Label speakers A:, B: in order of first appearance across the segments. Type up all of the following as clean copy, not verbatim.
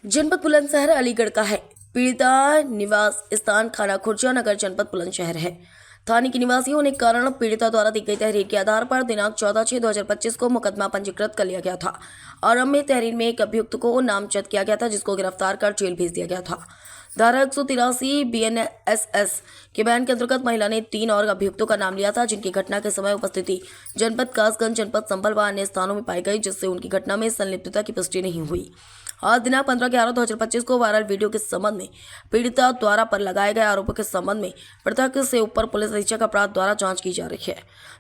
A: जनपद बुलंदशहर अलीगढ़ का है। पीड़िता निवास स्थान खाना खुर्जा नगर जनपद बुलंदशहर है। थाने के निवासी होने के कारण पीड़िता द्वारा दी गई तहरीर के आधार पर दिनांक 14/6/2025 को मुकदमा पंजीकृत कर लिया गया था। आरंभ में तहरीर में एक अभियुक्त को नामजद किया गया था, जिसको गिरफ्तार कर जेल भेज दिया गया था। धारा 183 BNSS के बयान के अंतर्गत महिला ने 3 और अभियुक्तों का नाम लिया था, जिनकी घटना के समय उपस्थिति जनपद कासगंज, जनपद संभल व अन्य स्थानों में पाई गई, जिससे उनकी घटना में संलिप्तता की पुष्टि नहीं हुई। आज दिनांक 15/11/2025 को वायरल वीडियो के संबंध में पीड़िता द्वारा पर लगाए गए आरोपों के संबंध में पृथक से ऊपर पुलिस अधीक्षक अपराध द्वारा जांच की जा रही है।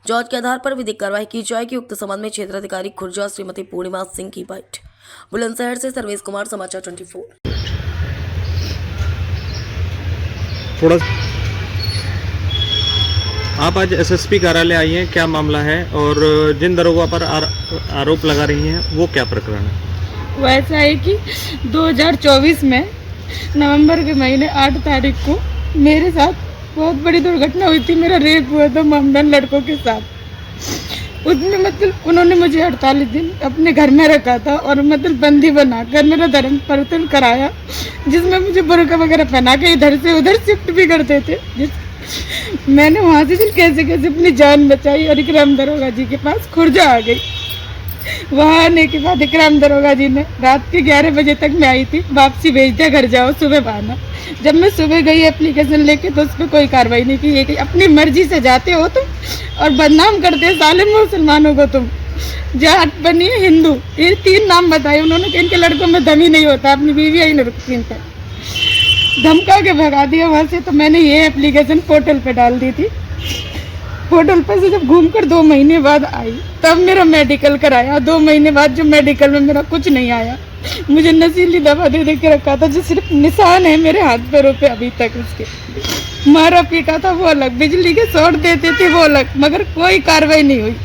A: जांच के आधार पर विधिक कार्रवाई की जाएगी। उक्त संबंध में क्षेत्राधिकारी खुर्जा श्रीमती पूर्णिमा सिंह की बाइट। बुलंदशहर से सर्वेश कुमार, समाचार 24।
B: थोड़ा आप आज SSP कार्यालय आई हैं, क्या मामला है और जिन दरोगा पर आरोप लगा रही हैं वो क्या प्रकरण है?
C: वैसा है कि 2024 में नवंबर के महीने 8 तारीख को मेरे साथ बहुत बड़ी दुर्घटना हुई थी। मेरा रेप हुआ था मोमडन लड़कों के साथ। उसमें मतलब उन्होंने मुझे 48 दिन अपने घर में रखा था और मतलब बंदी बनाकर मेरा धर्म परिवर्तन कराया, जिसमें मुझे बुर्का वगैरह पहना के इधर से उधर शिफ्ट भी करते थे। मैंने वहाँ से कैसे कैसे अपनी जान बचाई और इकराम दरोगा जी के पास खुर्जा आ गई। वहाँ आने के बाद इकराम दरोगा जी ने रात के 11 बजे तक मैं आई थी, वापसी भेज दिया, घर जाओ सुबह आना। जब मैं सुबह गई एप्लीकेशन लेके तो उस पर कोई कार्रवाई नहीं की गई। अपनी मर्जी से जाते हो तुम और बदनाम करते हो साले मुसलमानों को। तुम जाट बनी है हिंदू, ये 3 नाम बताए उन्होंने कि इनके लड़कों में दम ही नहीं होता। अपनी बीवी आई रुकती इन पर धमका के भगा दिया वहाँ से। तो मैंने ये एप्लीकेशन पोर्टल पे डाल दी थी। पोर्टल पर से जब घूमकर 2 महीने बाद आई तब मेरा मेडिकल कराया। 2 महीने बाद जो मेडिकल में मेरा कुछ नहीं आया, मुझे नशीली दवा दे दे के रखा था, जो सिर्फ निशान है मेरे हाथ पैरों पे अभी तक। उसके मारा पीटा था वो अलग, बिजली के शॉट देते थे वो अलग, मगर कोई कार्रवाई नहीं हुई।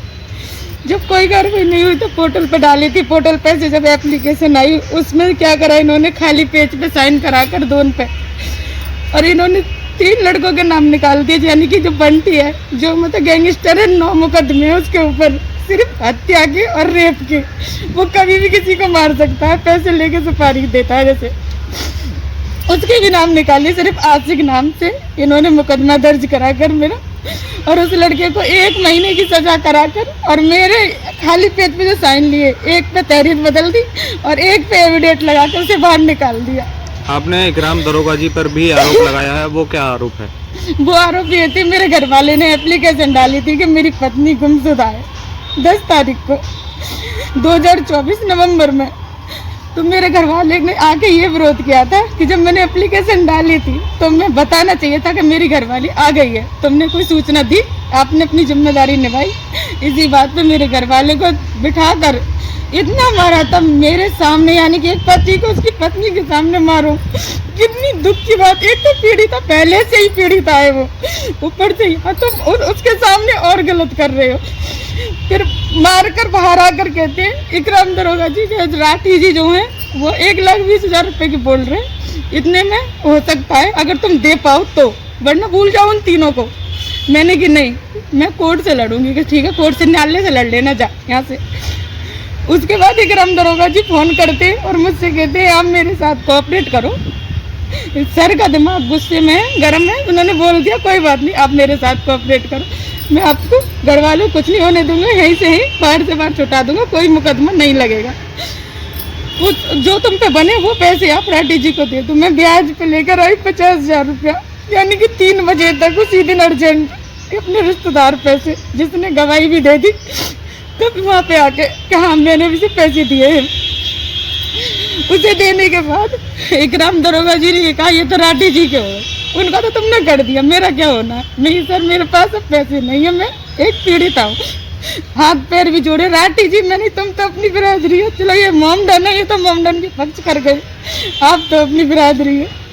C: जब कोई कार्रवाई नहीं हुई तो पोर्टल पर डाली थी। पोर्टल पर से जब एप्लीकेशन आई उसमें क्या करा इन्होंने, खाली पेज पे साइन कराकर दोनों पे, और इन्होंने 3 लड़कों के नाम निकाल दिए। यानी कि जो बंटी है, जो मतलब गैंगस्टर है, 9 मुकदमे है उसके ऊपर, सिर्फ हत्या के और रेप के। वो कभी भी किसी को मार सकता है, पैसे लेके सुपारी देता है जैसे। उसके भी नाम निकालिए, सिर्फ आशिक नाम से इन्होंने मुकदमा दर्ज कराकर मेरा, और उस लड़के को 1 महीने की सजा कराकर, और मेरे खाली पेज पे जो साइन लिए, एक पे तहरीर बदल दी और एक पे एविडेंट लगाकर उसे बाहर निकाल दिया।
B: आपने इकराम दरोगा जी पर भी आरोप लगाया है, वो क्या आरोप है?
C: वो आरोप ये थे, मेरे घर वाले ने एप्लीकेशन डाली थी कि मेरी पत्नी गुमशुदा है 10 तारीख को 2024 नवंबर में। तो मेरे घर वाले ने आके ये विरोध किया था कि जब मैंने एप्लीकेशन डाली थी तो मैं बताना चाहिए था कि मेरी घरवाली आ गई है, तुमने कोई सूचना दी, आपने अपनी जिम्मेदारी निभाई। इसी बात पे मेरे घर वाले को बिठाकर इतना मारा था मेरे सामने, यानी कि एक पति को उसकी पत्नी के सामने मारो, कितनी दुख की बात। एक तो पीड़िता पहले से ही पीड़िता है, वो ऊपर से ही तुम उसके सामने और गलत कर रहे हो। फिर मारकर बाहर आकर कहते हैं इकराम दरोगा जी के राठी जी जो हैं वो 1,20,000 रुपए की बोल रहे हैं, इतने में हो सकता है अगर तुम दे पाओ तो, वरना भूल जाओ उन तीनों को। मैंने कि नहीं, मैं कोर्ट से लड़ूंगी। कि ठीक है, कोर्ट से न्यायालय से लड़ लेना, जा यहाँ से। उसके बाद इकराम दरोगा जी फोन करते और मुझसे कहते हैं आप मेरे साथ कोऑपरेट करो। सर का दिमाग गुस्से में है, गर्म है, उन्होंने बोल दिया कोई बात नहीं, आप मेरे साथ कोऑपरेट करो, मैं आपको घर वालों कुछ नहीं होने दूंगा, यहीं से ही बाहर से बाहर छुटा दूंगा, कोई मुकदमा नहीं लगेगा। जो तुम पे बने वो पैसे आप राठी जी को दे दो। मैं ब्याज पे लेकर आई 50,000 रुपया, यानी कि 3 बजे तक उसी दिन अर्जेंट अपने रिश्तेदार पैसे, जिसने गवाही भी दे दी तब वहाँ पे आके कहा मैंने भी पैसे दिए हैं। उसे देने के बाद इकराम दरोगा जी ने कहा ये तो राठी जी के हो, उनका तो तुमने कर दिया, मेरा क्या होना है? नहीं सर, मेरे पास अब पैसे नहीं है, मैं एक पीड़िता हूँ, हाथ पैर भी जोड़े। राठी जी मैंने, तुम तो अपनी बिरादरी हो, चलो ये मोमडन है, ये तो मोमडन के पक्ष कर गए, आप तो अपनी बिरादरी है।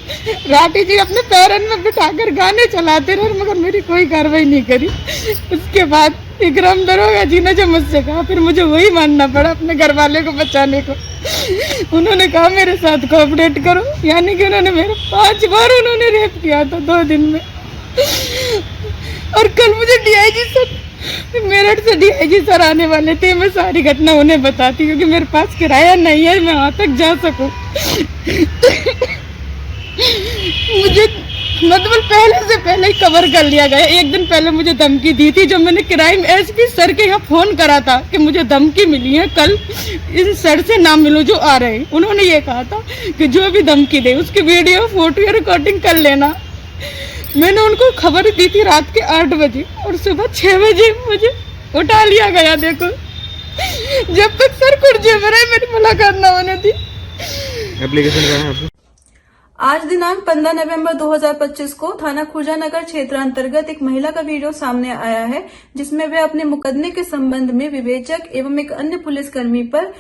C: राठी जी अपने पैरन में बिठाकर गाने चलाते रहे, मगर मेरी कोई कार्रवाई नहीं करी। उसके बाद इकराम दरोगा जी ने जो मुझसे कहा, फिर मुझे वही मानना पड़ा अपने घर वाले को बचाने को। उन्होंने कहा मेरे साथ कोऑपरेट करो, यानी कि उन्होंने मेरे 5 बार उन्होंने रेप किया था 2 दिन में। और कल मुझे DIG सर, मेरठ से DIG सर आने वाले थे, मैं सारी घटना उन्हें बताती क्योंकि मेरे पास किराया नहीं है मैं वहाँ तक जा सकूँ। मुझे मतलब पहले से पहले ही कवर कर लिया गया। एक दिन पहले मुझे धमकी दी थी, जब मैंने क्राइम एसपी सर के यहाँ फोन करा था कि मुझे धमकी मिली है, कल इन सर से ना मिलो जो आ रहे हैं। उन्होंने ये कहा था कि जो भी धमकी दे उसकी वीडियो फोटो या रिकॉर्डिंग कर लेना। मैंने उनको खबर दी थी रात के 8 बजे और सुबह 6 बजे मुझे उठा लिया गया। देखो, जब तक सर कुर्सी में रहे मेरी मुलाकात ना होने दी।
B: एप्लीकेशन कहाँ है आपकी?
D: आज दिनांक 15 नवंबर 2025 को थाना खुर्जा नगर क्षेत्र अंतर्गत एक महिला का वीडियो सामने आया है, जिसमें वे अपने मुकदमे के संबंध में विवेचक एवं एक अन्य पुलिसकर्मी पर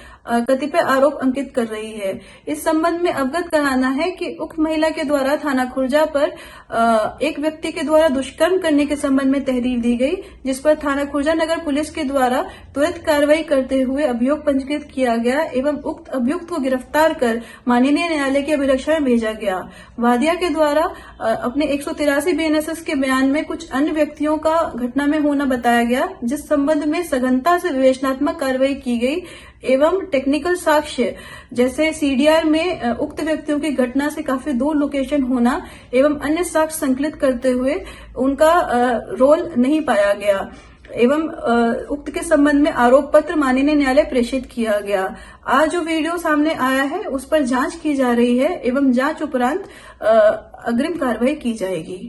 D: कतिपय आरोप अंकित कर रही है। इस संबंध में अवगत कराना है कि उक्त महिला के द्वारा थाना खुर्जा पर एक व्यक्ति के द्वारा दुष्कर्म करने के संबंध में तहरीर दी गई, जिस पर थाना खुर्जा नगर पुलिस के द्वारा त्वरित कार्रवाई करते हुए अभियोग पंजीकृत किया गया एवं उक्त अभियुक्त को गिरफ्तार कर माननीय न्यायालय की अभिरक्षा में भेजा गया। वादिया के द्वारा अपने 183 बीएनएसएस के बयान में कुछ अन्य व्यक्तियों का घटना में होना बताया गया, जिस संबंध में सघनता से विवेचनात्मक कार्रवाई की गई एवं टेक्निकल साक्ष्य जैसे सीडीआर में उक्त व्यक्तियों की घटना से काफी दूर लोकेशन होना एवं अन्य साक्ष्य संकलित करते हुए उनका रोल नहीं पाया गया एवं उक्त के संबंध में आरोप पत्र माननीय न्यायालय प्रेषित किया गया। आज जो वीडियो सामने आया है उस पर जांच की जा रही है एवं जांच उपरांत अग्रिम कार्रवाई की जाएगी।